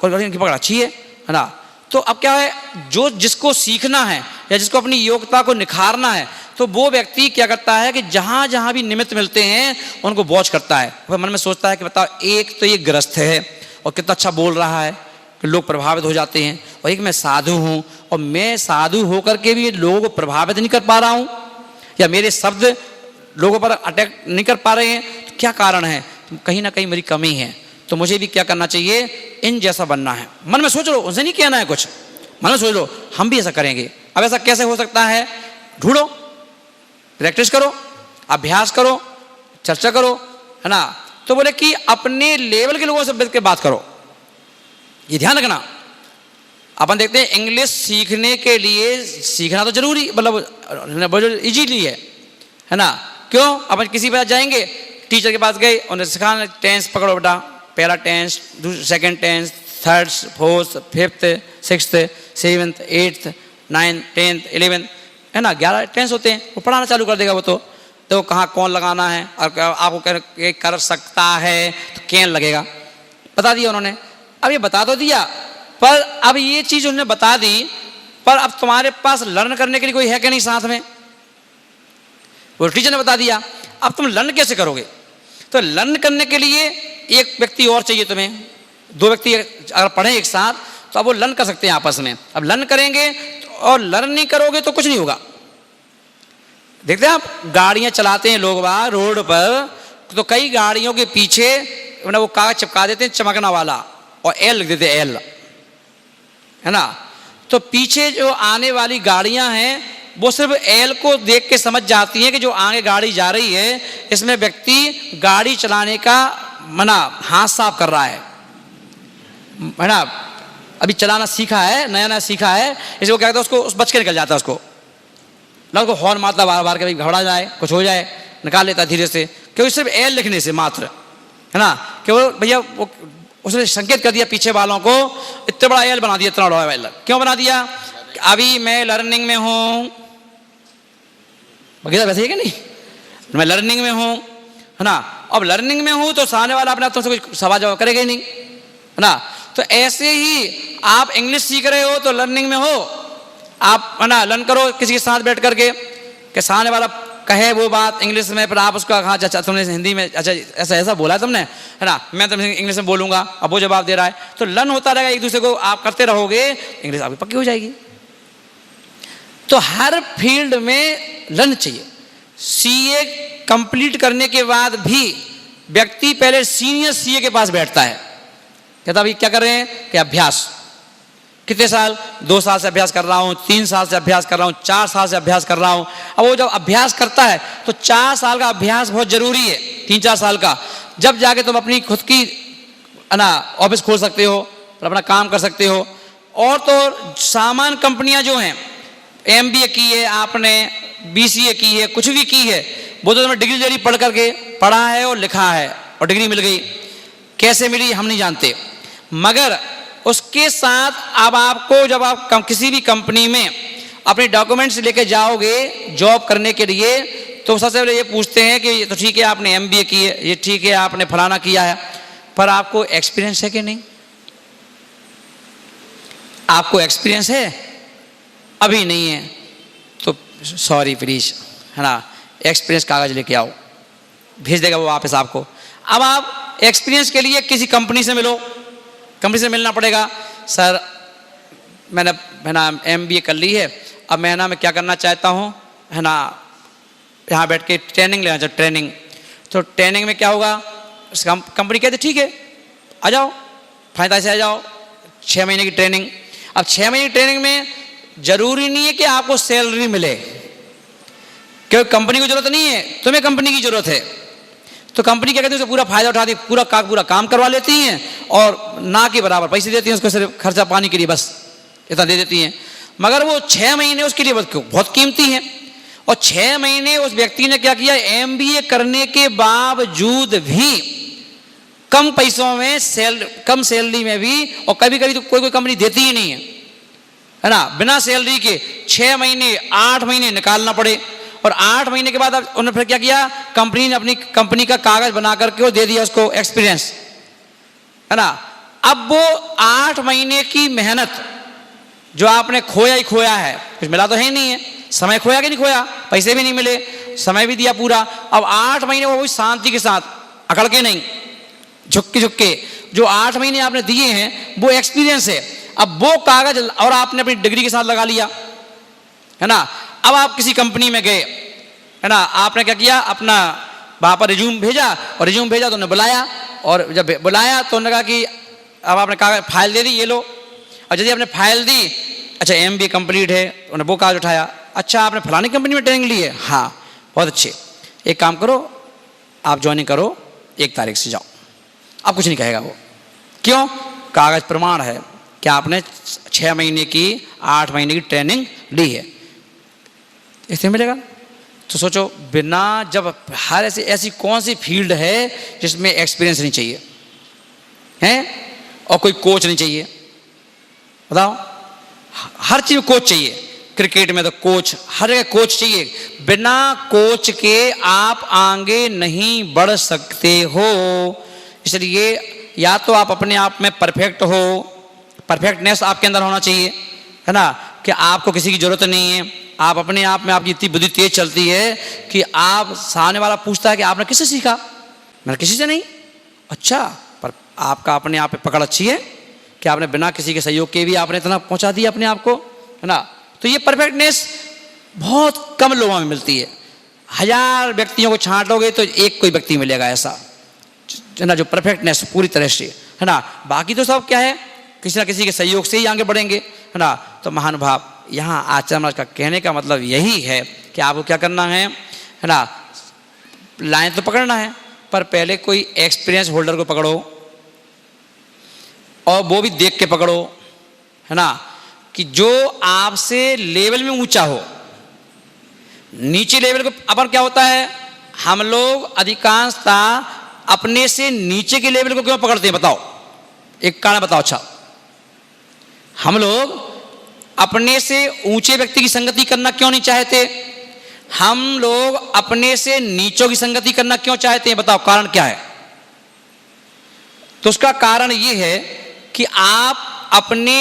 कोई इनकी पकड़ अच्छी है ना। तो अब क्या है, जो जिसको सीखना है या जिसको अपनी योग्यता को निखारना है, तो वो व्यक्ति क्या करता है कि जहाँ जहाँ भी निमित्त मिलते हैं उनको वॉच करता है। फिर मन में सोचता है कि बताओ, एक तो ये गृहस्थ है और कितना अच्छा बोल रहा है कि लोग प्रभावित हो जाते हैं, और एक मैं साधु हूँ और मैं साधु होकर के भी लोगों को प्रभावित नहीं कर पा रहा हूँ, या मेरे शब्द लोगों पर अटैक नहीं कर पा रहे हैं, तो क्या कारण है? कहीं ना कहीं मेरी कमी है। तो मुझे भी क्या करना चाहिए, इन जैसा बनना है। मन में सोच लो, उनसे नहीं कहना है कुछ, मन में सोच लो हम भी ऐसा करेंगे। अब ऐसा कैसे हो सकता है? ढूंढो, प्रैक्टिस करो, अभ्यास करो, चर्चा करो, है ना। तो बोले कि अपने लेवल के लोगों से बैठ के बात करो। ये ध्यान रखना, अपन देखते हैं इंग्लिश सीखने के लिए सीखना तो जरूरी, मतलब इजीली है ना। क्यों? अपन किसी के पास जाएंगे, टीचर के पास गए, उन्हें सिखाना टेंस पकड़ो बेटा, पहला tense, second tense, third, fourth, fifth, sixth, seventh, eighth, 9th, 10th, 11th, है ना, 11 टेंस होते हैं। वो पढ़ाना चालू कर देगा वो तो कहाँ कौन लगाना है, और आपको कर सकता है तो कैन लगेगा, बता दिया उन्होंने। अब ये बता तो दिया, पर अब ये चीज़ उन्होंने बता दी, पर अब तुम्हारे पास लर्न करने के लिए कोई है कि नहीं साथ में? वो टीचर ने बता दिया, अब तुम लर्न कैसे करोगे? तो लर्न करने के लिए एक व्यक्ति और चाहिए तुम्हें, दो व्यक्ति अगर पढ़ें एक साथ तो अब वो लर्न कर सकते हैं आपस में। अब लर्न करेंगे और लर्न नहीं करोगे तो कुछ नहीं होगा। देखते हैं आप, गाड़ियां चलाते हैं लोग वहाँ रोड पर, तो कई गाड़ियों के पीछे वो कागज चिपका देते हैं चमकना वाला, और एल लिख देते हैं, एल, है ना। तो पीछे जो आने वाली गाड़ियां हैं वो सिर्फ एल को देख के समझ जाती हैं कि जो आगे गाड़ी जा रही है इसमें व्यक्ति गाड़ी चलाने का हाथ साफ कर रहा है ना, अभी चलाना सीखा है, नया नया सीखा है, इसको क्या कहते हैं, उसको उस बच के निकल जाता है, उसको हॉर्न मारता बार बार, कभी घबरा जाए कुछ हो जाए, निकाल लेता धीरे से, क्योंकि सिर्फ एल लिखने से मात्र, है ना, कि वो भैया वो उसने संकेत कर दिया पीछे वालों को, इतना बड़ा एल बना दिया, इतना बड़ा एल क्यों बना दिया? अभी मैं लर्निंग में हूँ, वैसे ही कि नहीं, मैं लर्निंग में हूँ, है ना। अब लर्निंग में हूँ तो सामने वाला अपने आप तुमसे कुछ सवाल जवाब करेगा ही नहीं, है ना। तो ऐसे ही आप इंग्लिश सीख रहे हो तो लर्निंग में हो आप, है ना, लर्न करो किसी के साथ बैठ करके, कि सामने वाला कहे वो बात इंग्लिश में, फिर आप उसको हाँ अच्छा तुमने हिंदी में अच्छा ऐसा ऐसा बोला है तुमने, है ना, मैं तुमसे इंग्लिश में बोलूँगा, अब वो जवाब दे रहा है, तो लर्न होता रहेगा एक दूसरे को, आप करते रहोगे, इंग्लिश आपकी पक्की हो जाएगी। तो हर फील्ड में लर्न चाहिए। सीए कंप्लीट करने के बाद भी व्यक्ति पहले सीनियर सीए के पास बैठता है, कहता अभी क्या कर रहे हैं कि अभ्यास, कितने साल, 2 साल से अभ्यास कर रहा हूँ, 3 साल से अभ्यास कर रहा हूँ, 4 साल से अभ्यास कर रहा हूँ। अब वो जब अभ्यास करता है तो 4 साल का अभ्यास बहुत जरूरी है, 3-4 साल का, जब जाके तुम अपनी खुद की ऑफिस खोल सकते हो, अपना काम कर सकते हो। और तो सामान कंपनियां जो हैं, MBA की है आपने, BCA की है, कुछ भी की है, वो तो तुम्हें डिग्री ले ली, पढ़ करके पढ़ा है और लिखा है और डिग्री मिल गई, कैसे मिली हम नहीं जानते, मगर उसके साथ अब आपको जब आप किसी भी कंपनी में अपने डॉक्यूमेंट्स लेके जाओगे जॉब करने के लिए, तो सबसे पहले ये पूछते हैं कि तो ठीक है आपने MBA की है, ये ठीक है आपने फलाना किया है, पर आपको एक्सपीरियंस है कि नहीं? आपको एक्सपीरियंस है? अभी नहीं है तो सॉरी प्लीज, है ना, एक्सपीरियंस कागज लेके आओ, भेज देगा वो वापस आपको। अब आप एक्सपीरियंस के लिए किसी कंपनी से मिलो, कंपनी से मिलना पड़ेगा, सर मैंने, है ना, MBA कर ली है, अब मैं ना मैं क्या करना चाहता हूँ, है ना, यहाँ बैठ के ट्रेनिंग लेना चाहिए, ट्रेनिंग। तो ट्रेनिंग में क्या होगा, कंपनी कहते ठीक है आ जाओ, फायदा से आ जाओ, 6 महीने की ट्रेनिंग। अब 6 महीने की ट्रेनिंग में जरूरी नहीं है कि आपको सैलरी मिले, क्योंकि कंपनी को जरूरत नहीं है, तुम्हें कंपनी की जरूरत है। तो कंपनी क्या कहती है, उसका पूरा फायदा उठाती, पूरा काम करवा लेती हैं और ना के बराबर पैसे देती हैं उसको, सिर्फ खर्चा पानी के लिए बस इतना दे देती हैं। मगर वो 6 महीने उसके लिए बहुत कीमती हैं, और 6 महीने उस व्यक्ति ने क्या किया, MBA करने के बावजूद भी कम पैसों में कम सैलरी में भी, और कभी कभी तो कोई कंपनी देती ही नहीं है ना, बिना सैलरी के 6 महीने 8 महीने निकालना पड़े। और 8 महीने के बाद उन्होंने फिर क्या किया, कंपनी ने अपनी कंपनी का कागज बना करके वो दे दिया उसको एक्सपीरियंस, है ना। अब वो 8 महीने की मेहनत जो आपने खोया ही खोया है, कुछ मिला तो है ही नहीं है, समय खोया कि नहीं खोया, पैसे भी नहीं मिले, समय भी दिया पूरा। अब 8 महीने वो शांति के साथ, अकड़ के नहीं, झुक के जो 8 महीने आपने दिए हैं वो एक्सपीरियंस है। अब वो कागज और आपने अपनी डिग्री के साथ लगा लिया, है ना। अब आप किसी कंपनी में गए, है ना, आपने क्या किया, अपना वहाँ पर रिज्यूम भेजा, और रिज्यूम भेजा तो उन्होंने बुलाया, और जब बुलाया तो उन्होंने कहा कि अब आपने कागज फाइल दे दी, ये लो। और यदि आपने फाइल दी, अच्छा MBA कंप्लीट है, उन्होंने वो कागज उठाया, अच्छा आपने फलानी कंपनी में ट्रेनिंग ली है, हाँ बहुत अच्छे, एक काम करो आप ज्वाइनिंग करो 1 तारीख से जाओ। अब कुछ नहीं कहेगा वो, क्यों, कागज प्रमाण है कि आपने 6 महीने की 8 महीने की ट्रेनिंग ली है, इससे मिलेगा। तो सोचो, बिना जब हर ऐसी कौन सी फील्ड है जिसमें एक्सपीरियंस नहीं चाहिए हैं, और कोई कोच नहीं चाहिए, बताओ, हर चीज में कोच चाहिए, क्रिकेट में तो कोच, हर जगह कोच चाहिए, बिना कोच के आप आगे नहीं बढ़ सकते हो। इसलिए या तो आप अपने आप में परफेक्ट हो, परफेक्टनेस आपके अंदर होना चाहिए, है ना, कि आपको किसी की जरूरत नहीं है, आप अपने आप में, आपकी इतनी बुद्धि तेज चलती है कि आप, सामने वाला पूछता है कि आपने किससे सीखा, मैंने किसी से नहीं, अच्छा, पर आपका अपने आप पे पकड़ अच्छी है कि आपने बिना किसी के सहयोग के भी आपने इतना पहुंचा दिया अपने आप को, है ना। तो ये परफेक्टनेस बहुत कम लोगों में मिलती है। 1000 व्यक्तियों को छांटोगे तो एक कोई व्यक्ति मिलेगा ऐसा, है ना, जो परफेक्टनेस पूरी तरह से, है ना। बाकी तो सब क्या है, किसी ना किसी के सहयोग से ही आगे बढ़ेंगे, है ना। तो महानुभाव, यहाँ आचार्य महाराज का कहने का मतलब यही है कि आपको क्या करना है ना, लाइन तो पकड़ना है, पर पहले कोई एक्सपीरियंस होल्डर को पकड़ो, और वो भी देख के पकड़ो, है ना, कि जो आपसे लेवल में ऊंचा हो। नीचे लेवल को अपन क्या होता है, हम लोग अधिकांशता अपने से नीचे के लेवल को क्यों पकड़ते हैं, बताओ, एक कारण बताओ। अच्छा, हम लोग अपने से ऊंचे व्यक्ति की संगति करना क्यों नहीं चाहते, हम लोग अपने से नीचों की संगति करना क्यों चाहते हैं, बताओ कारण क्या है। तो उसका कारण ये है कि आप अपने,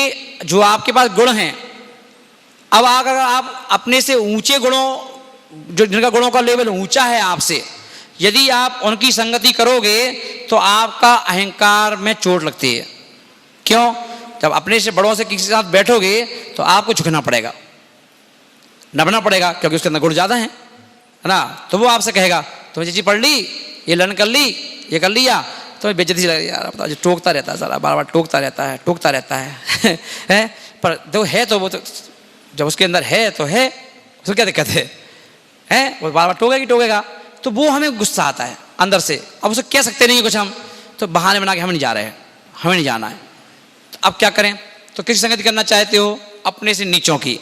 जो आपके पास गुण हैं, अब अगर आप अपने से ऊंचे गुणों, जो जिनका गुणों का लेवल ऊंचा है आपसे, यदि आप उनकी संगति करोगे तो आपका अहंकार में चोट लगती है। क्यों, जब अपने से बड़ों से किसी के साथ बैठोगे तो आपको झुकना पड़ेगा, नभना पड़ेगा, क्योंकि उसके अंदर गुण ज़्यादा हैं, है ना। तो वो आपसे कहेगा तुमने चीज़ पढ़ ली, ये लर्न कर ली, ये कर लिया, तो बेइज्जती सी लगेगी, यार बताओ, जो टोकता रहता है सारा, बार बार टोकता रहता है है। पर जो है तो वो तो, जब उसके अंदर है तो है, उसको क्या दिक्कत है, वो बार बार टोकेगा, तो वो हमें गुस्सा आता है अंदर से। अब उसको कह सकते नहीं कुछ हम, तो बहाने बना के हमें नहीं जा रहे हैं, हमें नहीं जाना है। तो अब क्या करें, तो किसी संगति करना चाहते हो, अपने से नीचों की,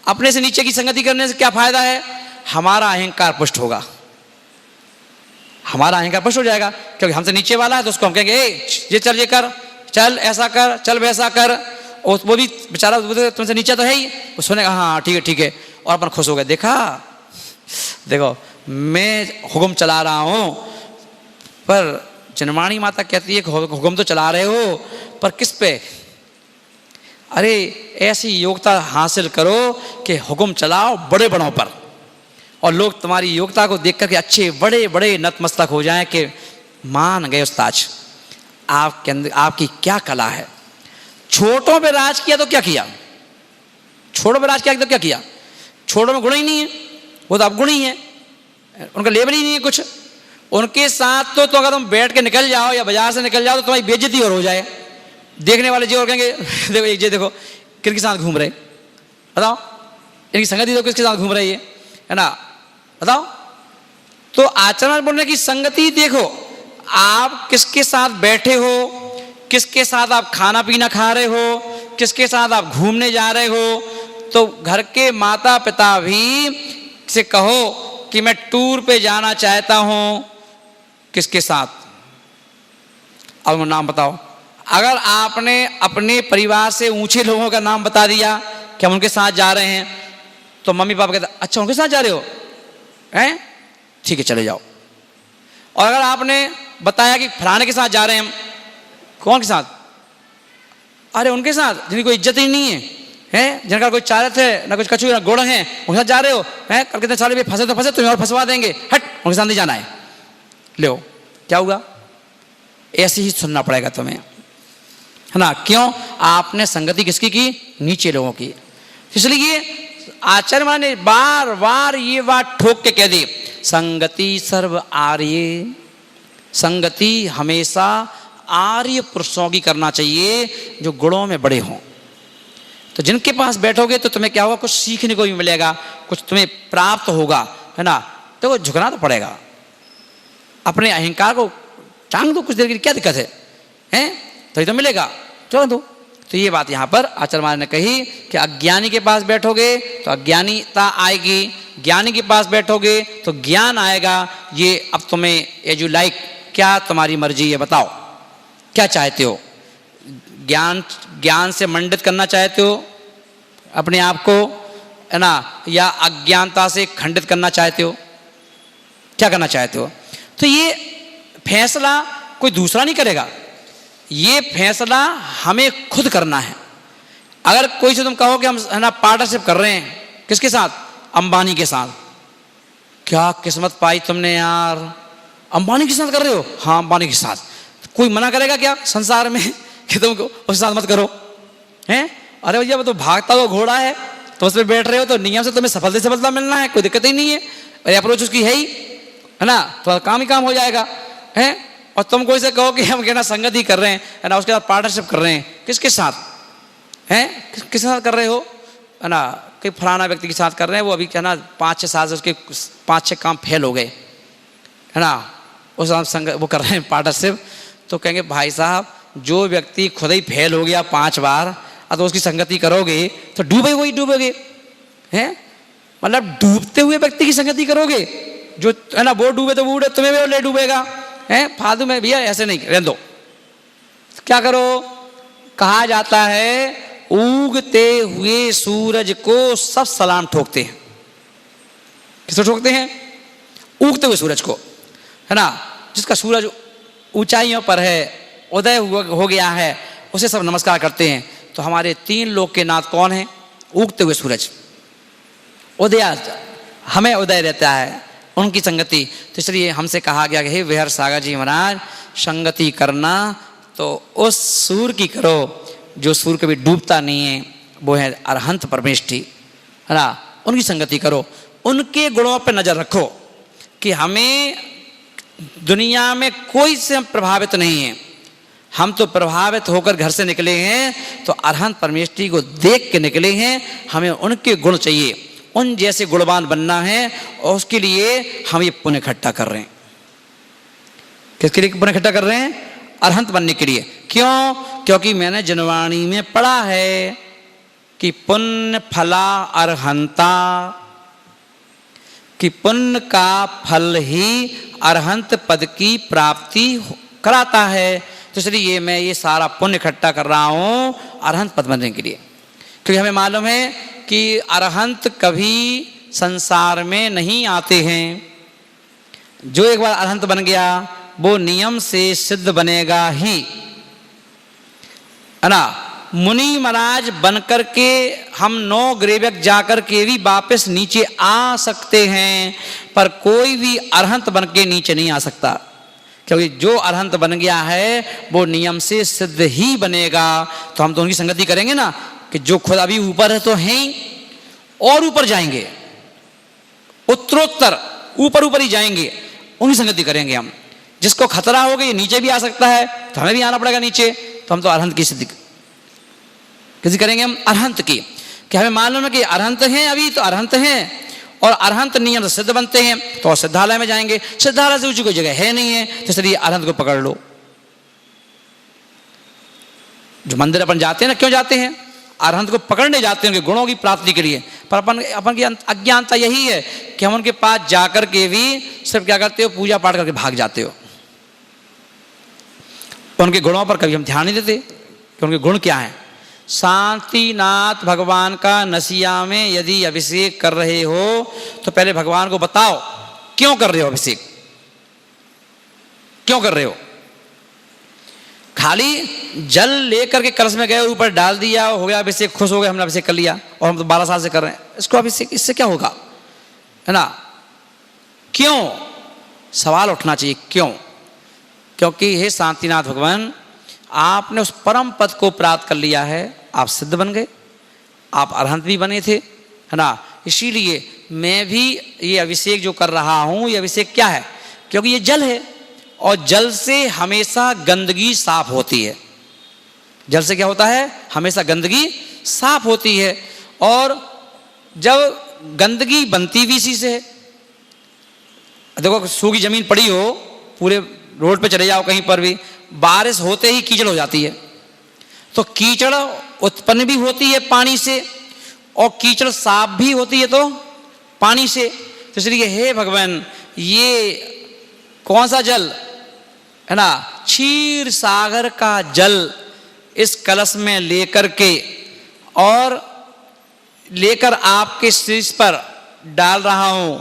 अपने से नीचे की संगति करने से क्या फायदा है, हमारा अहंकार पुष्ट होगा, हमारा अहंकार पुष्ट हो जाएगा, क्योंकि हमसे नीचे वाला है तो उसको हम कहेंगे ये चल, ये कर, चल ऐसा कर, चल वैसा कर, और वो भी बेचारा तुमसे नीचे तो है ही, वो सुनेगा हाँ ठीक है, और अपन खुश हो गए, देखो मैं हुक्म चला रहा हूँ, पर जनमाणी माता कहती है कि हुक्म तो चला रहे हो, पर किस पे, अरे ऐसी योग्यता हासिल करो कि हुक्म चलाओ बड़े बड़ों पर, और लोग तुम्हारी योग्यता को देख करके अच्छे बड़े बड़े नतमस्तक हो जाएं कि मान गए उस्ताद आपके अंदर आपकी क्या कला है। छोटों पे राज किया तो क्या किया, छोटों पे राज किया तो क्या किया, छोटों में गुण ही नहीं है, वो तो अब गुण ही है, उनका लेवल ही नहीं है कुछ। उनके साथ तो अगर तुम बैठ के निकल जाओ या बाजार से निकल जाओ तो तुम्हारी बेइज्जती और हो जाए, देखने वाले जी और कहेंगे देखो एक जी देखो किसके साथ घूम रहे, बताओ इनकी संगति देखो किसके साथ घूम रही है ना, बताओ। तो आचरण बोलने की संगति देखो, आप किसके साथ बैठे हो, किसके साथ आप खाना पीना खा रहे हो, किसके साथ आप घूमने जा रहे हो। तो घर के माता पिता भी से कहो कि मैं टूर पे जाना चाहता हूं, किसके साथ? अब नाम बताओ। अगर आपने अपने परिवार से ऊंचे लोगों का नाम बता दिया कि हम उनके साथ जा रहे हैं, तो मम्मी पापा कहते अच्छा उनके साथ जा रहे हो हैं, ठीक है चले जाओ। और अगर आपने बताया कि फलाने के साथ जा रहे हैं हम, कौन के साथ? अरे उनके साथ जिनकी कोई इज्जत ही नहीं है, हैं जिनका कोई चारत है ना कुछ कछू ना गुण है, उनके साथ जा रहे हो हैं, कल कितने साले भी फंसे तो फंसे, तुम्हें और फंसवा देंगे, हट उनके साथ नहीं जाना है। लो क्या हुआ? ऐसे ही सुनना पड़ेगा तुम्हें, है ना? क्यों? आपने संगति किसकी की? नीचे लोगों की। इसलिए आचार्य महाराज ने बार बार ये बात ठोक के कह दी, संगति सर्व आर्य, संगति हमेशा आर्य पुरुषों की करना चाहिए जो गुणों में बड़े हों। तो जिनके पास बैठोगे तो तुम्हें क्या होगा? कुछ सीखने को भी मिलेगा, कुछ तुम्हें प्राप्त होगा, है ना? तो झुकना तो पड़ेगा, अपने अहंकार को टांग दो कुछ देर के लिए, क्या दिक्कत है, हैं? तो ये तो मिलेगा, चलो दो। तो ये बात यहाँ पर आचार्य महाराज ने कही कि अज्ञानी के पास बैठोगे तो अज्ञानीता आएगी, ज्ञानी के पास बैठोगे तो ज्ञान आएगा। ये अब तुम्हें एज यू लाइक, क्या तुम्हारी मर्जी है, बताओ क्या चाहते हो? ज्ञान से मंडित करना चाहते हो अपने आप को, है ना, या अज्ञानता से खंडित करना चाहते हो? क्या करना चाहते हो? तो ये फैसला कोई दूसरा नहीं करेगा, ये फैसला हमें खुद करना है। अगर कोई से तुम कहो कि हम, है ना, पार्टनरशिप कर रहे हैं, किसके साथ? अंबानी के साथ। क्या किस्मत पाई तुमने यार, अंबानी के साथ कर रहे हो? हाँ अंबानी के साथ। कोई मना करेगा क्या संसार में कि तुम उसके साथ मत करो, हैं? अरे भैया वो तो भागता हुआ घोड़ा है, तो उस पर बैठ रहे हो तो नियम से तुम्हें सफलता मिलना है, कोई दिक्कत ही नहीं है, और अप्रोच उसकी है ही, है ना, तो काम ही काम हो जाएगा, हैं? और तुम कोई से कहो कि हम कहना संगति कर रहे हैं, है ना, उसके साथ पार्टनरशिप कर रहे हैं, किसके साथ हैं? किसके साथ कर रहे हो, है ना? कि फलाना व्यक्ति के साथ कर रहे हैं, वो अभी क्या ना 5-6 साल से उसके 5-6 काम फेल हो गए, है ना, उस वो कर रहे हैं पार्टनरशिप। तो कहेंगे भाई साहब जो व्यक्ति खुद ही फेल हो गया 5 बार, तो उसकी संगति करोगे तो डूबोगे, हैं? मतलब डूबते हुए व्यक्ति की संगति करोगे, जो, है ना, वो डूबे तो वो तुम्हें भी ले डूबेगा, हैं? फालतू में भैया ऐसे नहीं, रहने दो। क्या करो? कहा जाता है उगते हुए सूरज को सब सलाम ठोकते हैं। किसको ठोकते हैं? उगते हुए सूरज को, है ना, जिसका सूरज ऊंचाइयों पर है, उदय हो गया है, उसे सब नमस्कार करते हैं। तो हमारे 3 लोक के नाथ कौन है? उगते हुए सूरज, उदय, हमें उदय रहता है, उनकी संगति। तो इसलिए हमसे कहा गया कि हे विहर सागर जी महाराज, संगति करना तो उस सूर्य की करो जो सूर्य कभी डूबता नहीं है, वो है अरहंत परमेष्ठी, है ना, उनकी संगति करो, उनके गुणों पर नजर रखो कि हमें दुनिया में कोई से प्रभावित नहीं है, हम तो प्रभावित होकर घर से निकले हैं तो अरहंत परमेष्ठी को देख के निकले हैं, हमें उनके गुण चाहिए, उन जैसे गुणवान बनना है, और उसके लिए हम ये पुण्य इकट्ठा कर रहे हैं। किसके लिए पुण्य इकट्ठा कर रहे हैं? अरहंत बनने के लिए। क्यों? क्योंकि मैंने जनवाणी में पढ़ा है कि पुण्य फला अरहंता, कि पुण्य का फल ही अरहंत पद की प्राप्ति कराता है। तो इसलिए मैं ये सारा पुण्य इकट्ठा कर रहा हूं अरहंत पद बनने के लिए, क्योंकि हमें मालूम है कि अरहंत कभी संसार में नहीं आते हैं। जो एक बार अरहंत बन गया वो नियम से सिद्ध बनेगा ही, है ना। मुनि महाराज बनकर के हम 9 ग्रेवक जाकर के भी वापस नीचे आ सकते हैं, पर कोई भी अरहंत बन के नीचे नहीं आ सकता, क्योंकि जो अरहंत बन गया है वो नियम से सिद्ध ही बनेगा। तो हम तो उनकी संगति करेंगे ना, कि जो खुद अभी ऊपर है तो हैं ही, और ऊपर जाएंगे, उत्तरोत्तर ऊपर ही जाएंगे, उनकी संगति करेंगे हम। जिसको खतरा हो गया ये नीचे भी आ सकता है, तो हमें भी आना पड़ेगा नीचे, तो हम तो अरहंत की सिद्धि किसी करेंगे, हम अरहंत की, कि हमें मालूम है कि अरहंत हैं अभी, तो अरहंत हैं, और अरहंत नियम से सिद्ध बनते हैं, तो सिद्धालय में जाएंगे, सिद्धालय से ऊंची कोई जगह है नहीं है, तो इसलिए अरहंत को पकड़ लो। जो मंदिर अपन जाते हैं ना, क्यों जाते हैं? अरहंत को पकड़ने जाते हैं, उनके गुणों की प्राप्ति के लिए। पर अपन की अज्ञानता यही है कि हम उनके पास जाकर के भी सिर्फ क्या करते हो, पूजा पाठ करके भाग जाते हो। उनके गुणों पर कभी हम ध्यान नहीं देते कि उनके गुण क्या हैं। शांतिनाथ भगवान का नसिया में यदि अभिषेक कर रहे हो तो पहले भगवान को बताओ क्यों कर रहे हो अभिषेक, क्यों कर रहे हो। खाली जल लेकर के कलश में गए, ऊपर डाल दिया, हो गया अभिषेक, खुश हो गए, हमने अभिषेक कर लिया और हम तो 12 साल से कर रहे हैं, इसको अभिषेक, इससे क्या होगा, है ना। क्यों, सवाल उठना चाहिए क्यों। क्योंकि हे शांतिनाथ भगवान, आपने उस परम पद को प्राप्त कर लिया है, आप सिद्ध बन गए, आप अरहंत भी बने थे, है ना। इसीलिए मैं भी ये अभिषेक जो कर रहा हूं, ये अभिषेक क्या है, क्योंकि ये जल है और जल से हमेशा गंदगी साफ होती है। जल से क्या होता है, हमेशा गंदगी साफ होती है। और जब गंदगी बनती भी इसी से है। देखो सूखी जमीन पड़ी हो, पूरे रोड पे चले जाओ कहीं पर भी, बारिश होते ही कीचड़ हो जाती है। तो कीचड़ उत्पन्न भी होती है पानी से और कीचड़ साफ भी होती है तो पानी से। तो इसलिए हे भगवान, ये कौन सा जल है ना, क्षीर सागर का जल इस कलश में लेकर के और लेकर आपके शीर्ष पर डाल रहा हूं।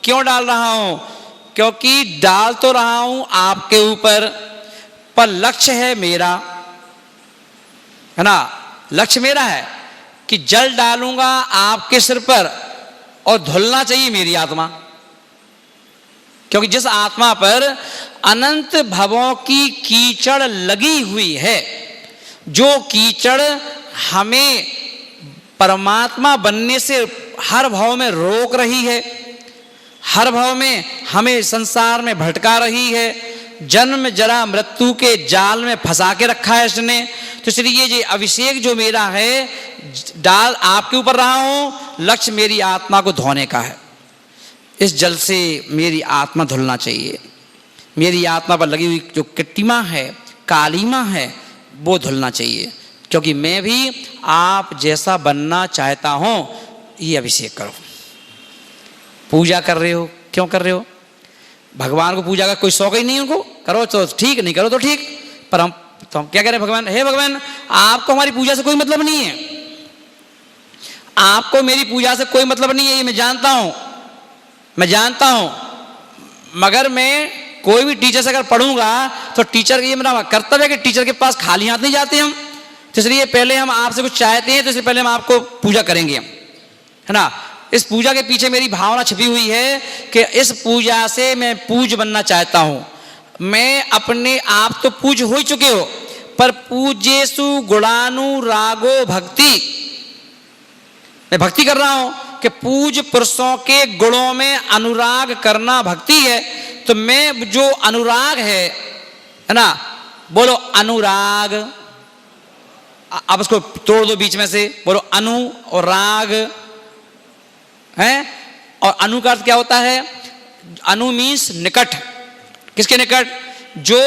क्यों डाल रहा हूं, क्योंकि डाल तो रहा हूं आपके ऊपर, पर लक्ष्य है मेरा, है ना। लक्ष्य मेरा है कि जल डालूंगा आपके सिर पर और धुलना चाहिए मेरी आत्मा। क्योंकि जिस आत्मा पर अनंत भवों की कीचड़ लगी हुई है, जो कीचड़ हमें परमात्मा बनने से हर भाव में रोक रही है, हर भाव में हमें संसार में भटका रही है, जन्म जरा मृत्यु के जाल में फंसा के रखा है इसने। तो इसलिए ये अभिषेक जो मेरा है, डाल आपके ऊपर रहा हूं, लक्ष्य मेरी आत्मा को धोने का है। इस जल से मेरी आत्मा धुलना चाहिए, मेरी आत्मा पर लगी हुई जो किट्टिमा है, कालीमा है, वो धुलना चाहिए। क्योंकि मैं भी आप जैसा बनना चाहता हूं। ये अभिषेक करो। पूजा कर रहे हो, क्यों कर रहे हो, भगवान को पूजा का कोई शौक ही नहीं, उनको करो तो ठीक, नहीं करो तो ठीक। पर हम क्या कह रहे हैं, भगवान, हे भगवान, आपको हमारी पूजा से कोई मतलब नहीं है, आपको मेरी पूजा से कोई मतलब नहीं है, ये मैं जानता हूं, मैं जानता हूं। मगर मैं कोई भी टीचर से अगर पढ़ूंगा तो टीचर, ये मेरा कर्तव्य है कि टीचर के पास खाली हाथ नहीं जाते हम। तो इसलिए पहले हम आपसे कुछ चाहते हैं तो इससे पहले हम आपको पूजा करेंगे, है ना। इस पूजा के पीछे मेरी भावना छिपी हुई है कि इस पूजा से मैं पूज बनना चाहता हूं। मैं अपने आप तो पूज हो चुके हो, पर पूजेसु गुणानुरागो भक्ति, मैं भक्ति कर रहा हूं कि पूज पुरुषों के गुणों में अनुराग करना भक्ति है। तो मैं जो अनुराग है ना, बोलो अनुराग, आप उसको तोड़ दो बीच में से, बोलो अनु और राग है। और अनु का अर्थ क्या होता है, अनु मीन्स निकट, किसके निकट, जो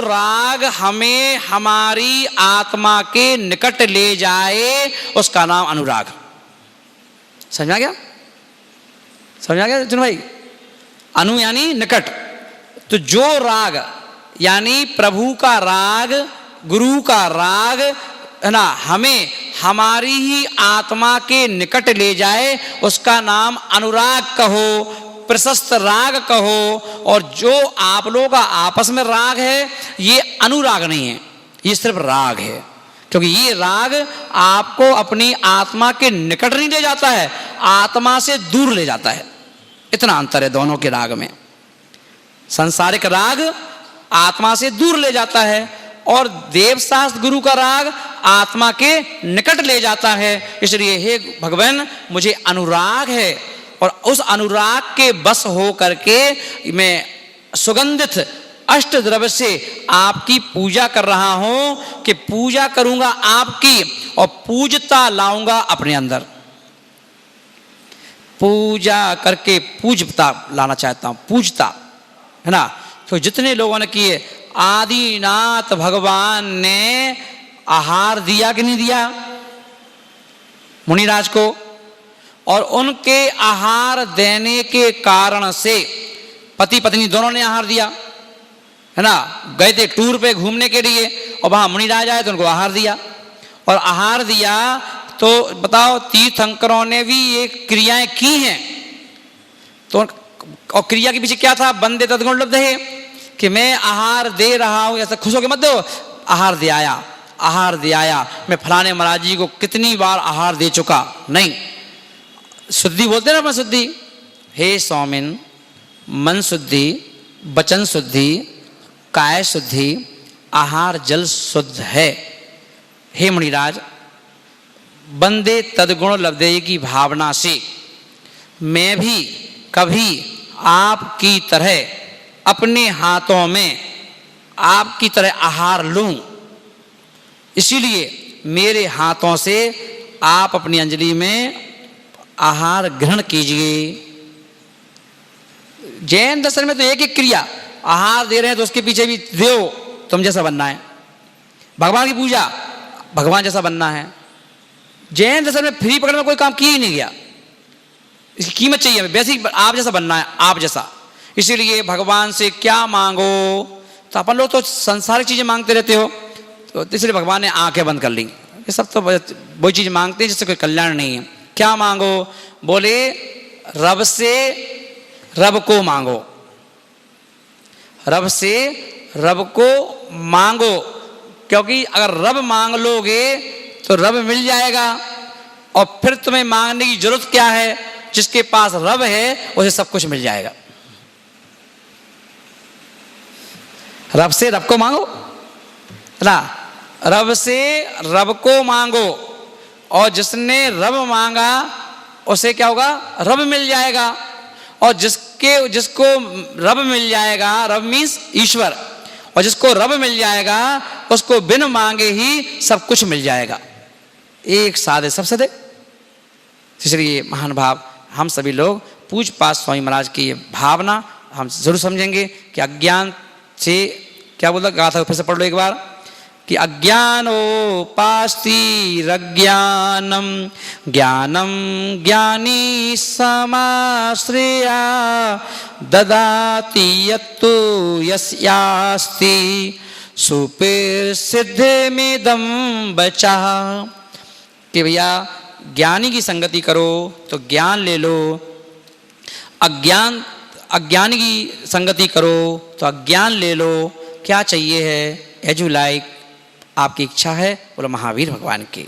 राग हमें हमारी आत्मा के निकट ले जाए उसका नाम अनुराग। समझ आ गया, समझ आ गया अर्जुन भाई। अनु यानी निकट, तो जो राग यानी प्रभु का राग, गुरु का राग, है ना, हमें हमारी ही आत्मा के निकट ले जाए उसका नाम अनुराग कहो, प्रशस्त राग कहो। और जो आप लोगों का आपस में राग है, ये अनुराग नहीं है, ये सिर्फ राग है। क्योंकि ये राग आपको अपनी आत्मा के निकट नहीं ले जाता है, आत्मा से दूर ले जाता है। इतना अंतर है दोनों के राग में। सांसारिक राग आत्मा से दूर ले जाता है और देवशास्त्र गुरु का राग आत्मा के निकट ले जाता है। इसलिए हे भगवान, मुझे अनुराग है और उस अनुराग के बस हो करके मैं सुगंधित अष्ट द्रव्य से आपकी पूजा कर रहा हूं कि पूजा करूंगा आपकी और पूजता लाऊंगा अपने अंदर। पूजा करके पूजता लाना चाहता हूं, पूजता, है ना। तो जितने लोगों ने किए, आदिनाथ भगवान ने आहार दिया कि नहीं दिया मुनिराज को, और उनके आहार देने के कारण से पति पत्नी दोनों ने आहार दिया, है ना। गए थे टूर पे घूमने के लिए और वहां मुनिराज आए तो उनको आहार दिया, और आहार दिया तो बताओ तीर्थंकरों ने भी ये क्रियाएं की हैं। तो और क्रिया के पीछे क्या था? बंदे तद्गुण लब्ध है कि मैं आहार दे रहा हूं, ऐसा खुश होकर मत दो, आहार दे आया, आहार दे आया, मैं फलाने महाराज जी को कितनी बार आहार दे चुका। नहीं, शुद्धि बोलते ना, अपना शुद्धि। हे स्वामिन, मन शुद्धि, वचन शुद्धि, काय शुद्धि, आहार जल शुद्ध है। हे मुनिराज, बंदे तद्गुण लब्धे की भावना से मैं भी कभी आपकी तरह अपने हाथों में आपकी तरह आहार लूं, इसीलिए मेरे हाथों से आप अपनी अंजलि में आहार ग्रहण कीजिए। जैन दर्शन में तो एक एक क्रिया, आहार दे रहे हैं तो उसके पीछे भी दो, तुम जैसा बनना है। भगवान की पूजा, भगवान जैसा बनना है। जैन दर्शन में फ्री पकड़ में कोई काम किया ही नहीं गया, इसकी कीमत चाहिए हमें, वैसे ही आप जैसा बनना है, आप जैसा। इसीलिए भगवान से क्या मांगो, तो अपन लोग तो संसारिक चीजें मांगते रहते हो, तो इसलिए भगवान ने आंखें बंद कर ली। ये सब तो वही चीज मांगते हैं जिससे कोई कल्याण नहीं है। क्या मांगो? बोले रब से रब को मांगो, रब से रब को मांगो, क्योंकि अगर रब मांग लोगे तो रब मिल जाएगा, और फिर तुम्हें मांगने की जरूरत क्या है? जिसके पास रब है उसे सब कुछ मिल जाएगा। रब से रब को मांगो ना, रब से रब को मांगो, और जिसने रब मांगा उसे क्या होगा? रब मिल जाएगा। और जिसको रब मिल जाएगा, रब मीन्स ईश्वर, और जिसको रब मिल जाएगा उसको बिन मांगे ही सब कुछ मिल जाएगा। एक साधे सब सदे। इसलिए महान भाव हम सभी लोग पूज पाठ स्वामी महाराज की ये भावना हम जरूर समझेंगे कि अज्ञान से क्या बोलता, गाथा फिर से पढ़ लो एक बार, कि अज्ञानोपास्तिरज्ञानम ज्ञानम ज्ञानी समाश्रया ददाति यत्तु यस्यास्ति सुपेर्सिद्धिमिदं वचः। कि भैया ज्ञानी की संगति करो तो ज्ञान ले लो, अज्ञानी की संगति करो तो अज्ञान ले लो। क्या चाहिए है? एज यू लाइक, आपकी इच्छा है, बोलो महावीर भगवान की।